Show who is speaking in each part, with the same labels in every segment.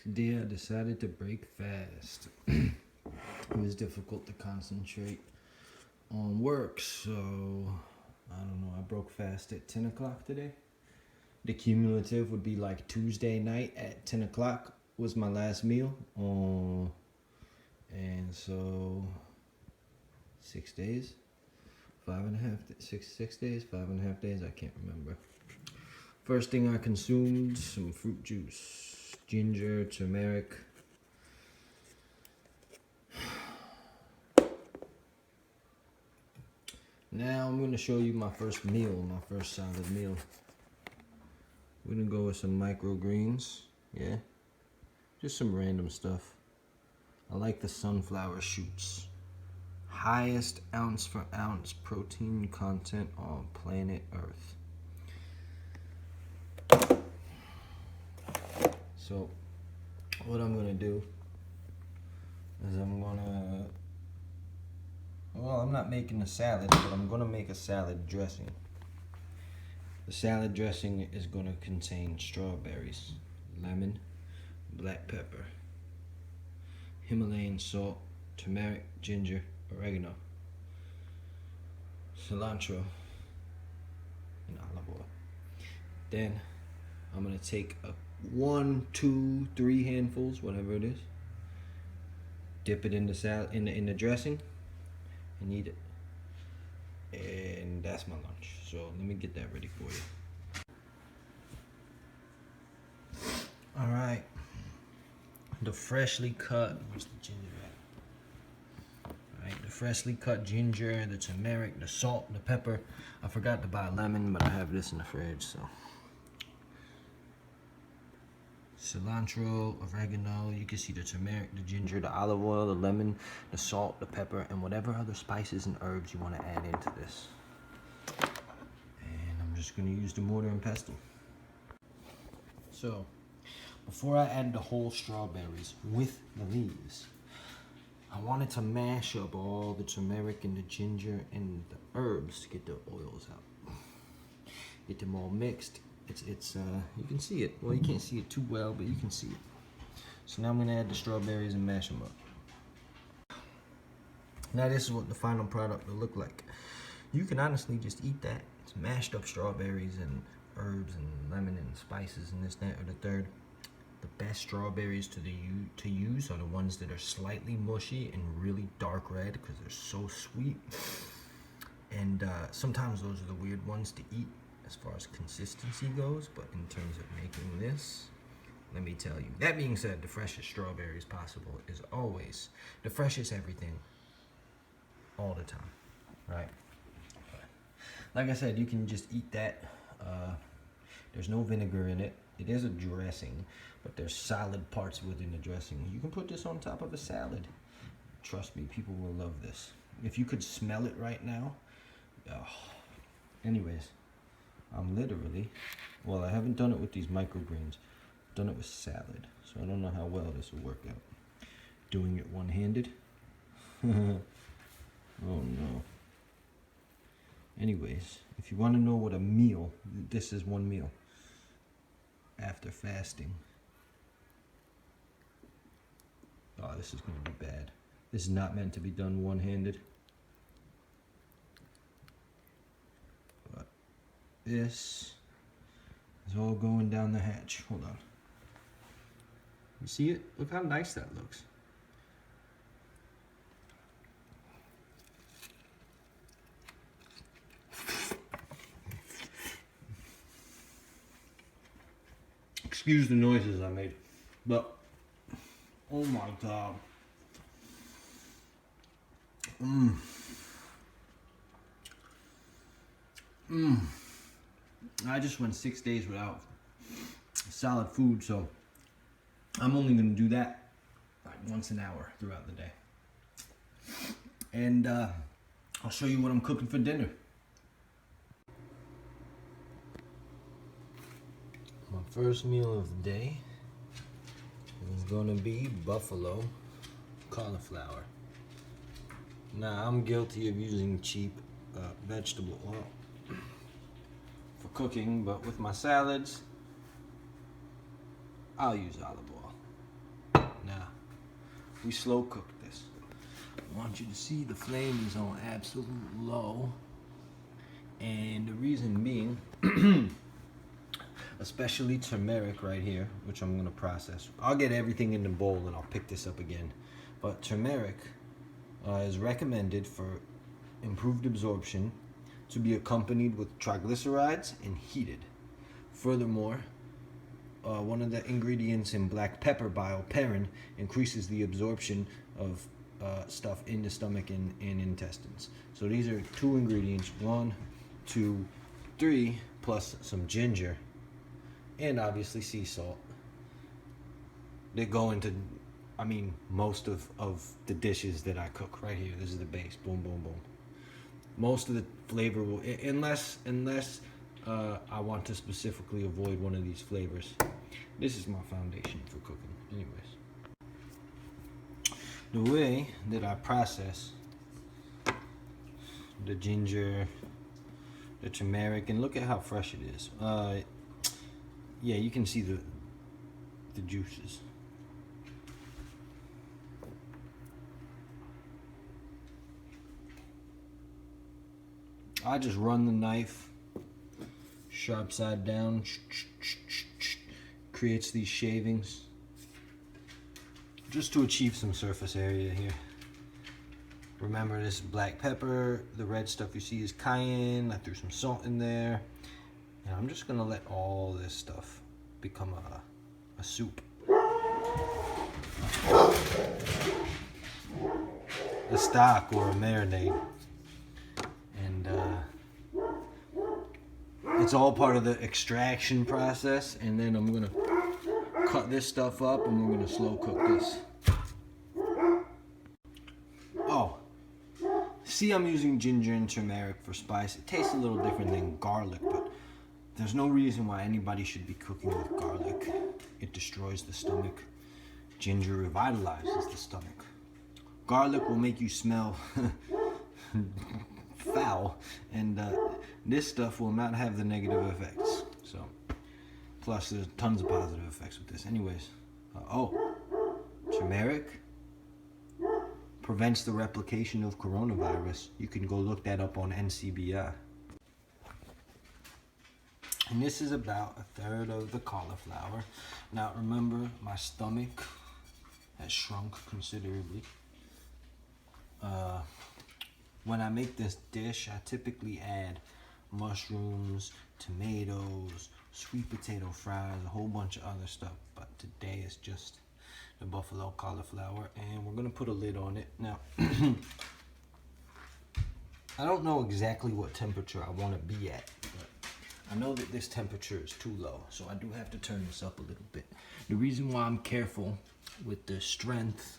Speaker 1: Today I decided to break fast. It was difficult to concentrate on work, so I don't know. I broke fast at 10 o'clock today. The cumulative would be like Tuesday night at 10 o'clock was my last meal. And so 6 days, 5.5, 6 days, 5.5 days, I can't remember. First thing I consumed, some fruit juice, ginger, turmeric. Now I'm gonna show you my first meal, my first solid meal. We're gonna go with some microgreens, yeah? Just some random stuff. I like the sunflower shoots. Highest ounce for ounce protein content on planet Earth. So, what I'm gonna do is I'm not making a salad, but I'm gonna make a salad dressing. The salad dressing is gonna contain strawberries, lemon, black pepper, Himalayan salt, turmeric, ginger, oregano, cilantro, and olive oil. Then I'm gonna take 1, 2, 3 handfuls, whatever it is, dip it in the salad, in the dressing, and eat it. And that's my lunch. So let me get that ready for you. All right, the freshly cut. Where's the ginger at? All right, the freshly cut ginger, the turmeric, the salt, the pepper. I forgot to buy a lemon, but I have this in the fridge, so. Cilantro, oregano, you can see the turmeric, the ginger, the olive oil, the lemon, the salt, the pepper, and whatever other spices and herbs you want to add into this. And I'm just going to use the mortar and pestle. So, before I add the whole strawberries with the leaves, I wanted to mash up all the turmeric and the ginger and the herbs to get the oils out. Get them all mixed. It's you can see it. Well, you can't see it too well, but you can see it. So now I'm gonna add the strawberries and mash them up. Now this is what the final product will look like. You can honestly just eat that. It's mashed up strawberries and herbs and lemon and spices and this, that, or the third. The best strawberries to use are the ones that are slightly mushy and really dark red because they're so sweet. And sometimes those are the weird ones to eat as far as consistency goes, but in terms of making this, let me tell you. That being said, the freshest strawberries possible is always the freshest everything all the time, right? Like I said, you can just eat that. There's no vinegar in it. It is a dressing, but there's solid parts within the dressing. You can put this on top of a salad. Trust me, people will love this. If you could smell it right now. Anyways, I'm literally, well, I haven't done it with these microgreens. I've done it with salad, so I don't know how well this will work out. Doing it one-handed. Oh no. Anyways, if you want to know what a meal, this is one meal after fasting. Oh, this is going to be bad. This is not meant to be done one-handed. But this is all going down the hatch. Hold on. You see it? Look how nice that looks. Excuse the noises I made, but oh my god. I just went 6 days without solid food, so I'm only gonna do that like once an hour throughout the day. And I'll show you what I'm cooking for dinner. My first meal of the day is gonna be buffalo cauliflower. Now, I'm guilty of using cheap vegetable oil for cooking, but with my salads, I'll use olive oil. we slow cook this. I want you to see the flame is on absolute low. And the reason being, especially turmeric right here, which I'm gonna process. I'll get everything in the bowl and I'll pick this up again. But turmeric is recommended for improved absorption to be accompanied with triglycerides and heated. Furthermore, one of the ingredients in black pepper, bioperine, increases the absorption of stuff in the stomach and intestines. So these are 2 ingredients, 1, 2, 3, plus some ginger, and obviously sea salt. They go into, I mean, most of the dishes that I cook right here. This is the base, boom, boom, boom. Most of the flavor will, unless I want to specifically avoid one of these flavors. This is my foundation for cooking. Anyways, the way that I process the ginger, the turmeric, and look at how fresh it is. Yeah, you can see the juices. I just run the knife sharp side down, creates these shavings just to achieve some surface area here. Remember, this is black pepper. The red stuff you see is cayenne. I threw some salt in there. And I'm just gonna let all this stuff become a soup. A stock or a marinade. And it's all part of the extraction process. And then I'm gonna cut this stuff up and we're gonna slow cook this. Oh, see, I'm using ginger and turmeric for spice. It tastes a little different than garlic, but there's no reason why anybody should be cooking with garlic. It destroys the stomach. Ginger revitalizes the stomach. Garlic will make you smell foul, and this stuff will not have the negative effects. So, plus there's tons of positive effects with this. Anyways, turmeric prevents the replication of coronavirus. You can go look that up on NCBI. And this is about 1/3 of the cauliflower. Now remember, my stomach has shrunk considerably. When I make this dish, I typically add mushrooms, tomatoes, sweet potato fries, a whole bunch of other stuff. But today it's just the buffalo cauliflower, and we're gonna put a lid on it. Now, I don't know exactly what temperature I want to be at, but I know that this temperature is too low, so I do have to turn this up a little bit. The reason why I'm careful with the strength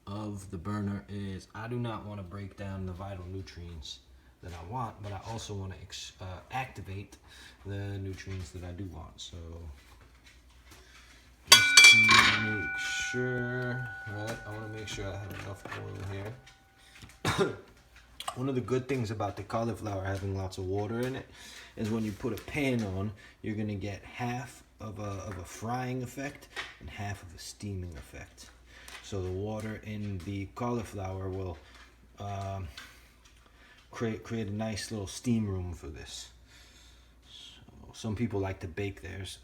Speaker 1: of the burner is I do not want to break down the vital nutrients that I want, but I also want to activate the nutrients that I do want. So just to make sure, right, I want to make sure I have enough oil here. One of the good things about the cauliflower having lots of water in it is when you put a pan on, you're going to get half of a frying effect and half of a steaming effect. So the water in the cauliflower will create a nice little steam room for this. So some people like to bake theirs.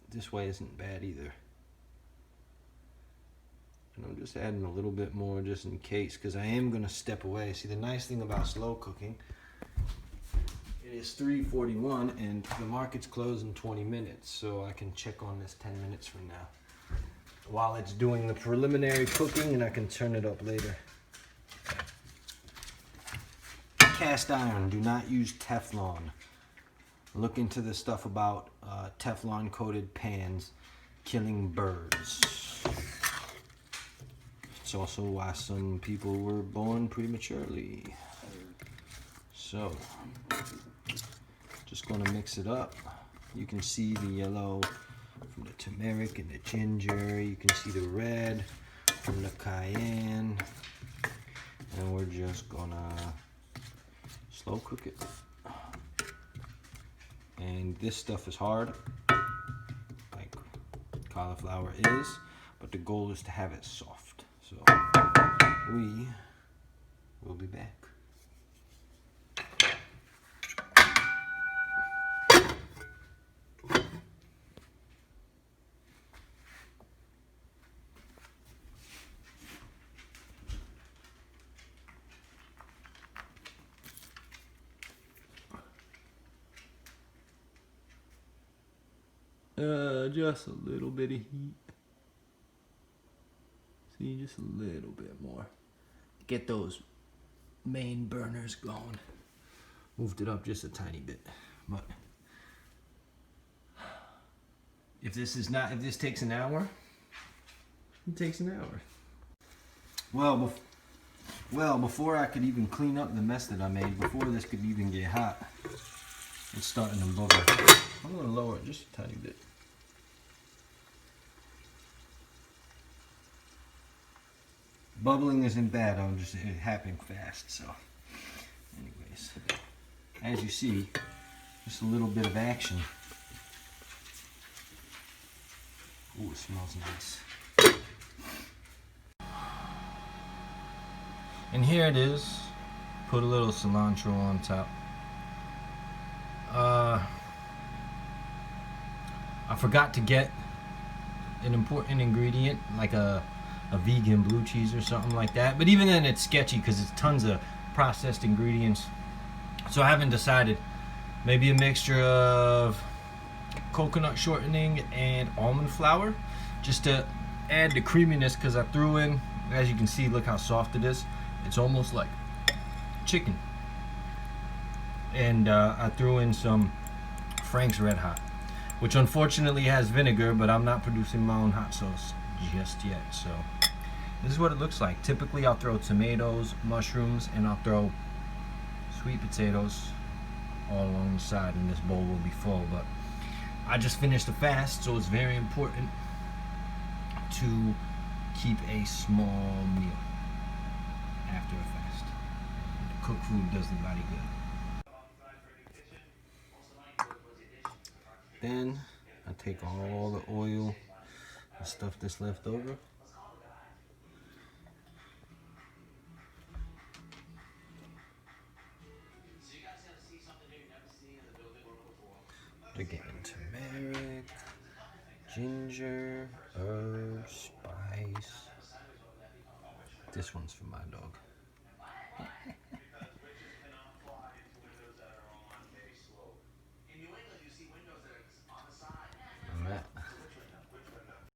Speaker 1: This way isn't bad either. And I'm just adding a little bit more just in case, because I am going to step away. See, the nice thing about slow cooking, it is 3:41 and the market's closed in 20 minutes, so I can check on this 10 minutes from now while it's doing the preliminary cooking, and I can turn it up later. Cast iron, do not use Teflon. Look into the stuff about Teflon coated pans killing birds. It's also why some people were born prematurely. So, just gonna mix it up. You can see the yellow from the turmeric and the ginger. You can see the red from the cayenne. And we're just gonna slow cook it. And this stuff is hard, like cauliflower is, but the goal is to have it soft. So we will be back. Just a little bit of heat. See, just a little bit more. Get those main burners going. Moved it up just a tiny bit, but if this takes an hour, it takes an hour. Well, before I could even clean up the mess that I made, before this could even get hot, it's starting to bubble. I'm gonna lower it just a tiny bit. Bubbling isn't bad, it happened fast, so. Anyways, as you see, just a little bit of action. Ooh, it smells nice. And here it is. Put a little cilantro on top. I forgot to get an important ingredient, like a vegan blue cheese or something like that. But even then, it's sketchy because it's tons of processed ingredients. So I haven't decided. Maybe a mixture of coconut shortening and almond flour, just to add the creaminess. Because I threw in, as you can see, look how soft it is. It's almost like chicken. And I threw in some Frank's Red Hot, which unfortunately has vinegar, but I'm not producing my own hot sauce just yet. So this is what it looks like. Typically I'll throw tomatoes, mushrooms, and I'll throw sweet potatoes all along the side, and this bowl will be full. But I just finished a fast, so it's very important to keep a small meal after a fast. Cooked food does the body good. Then I take all the oil and stuff that's left over. Again, turmeric, ginger, herbs, spice. This one's for my dog.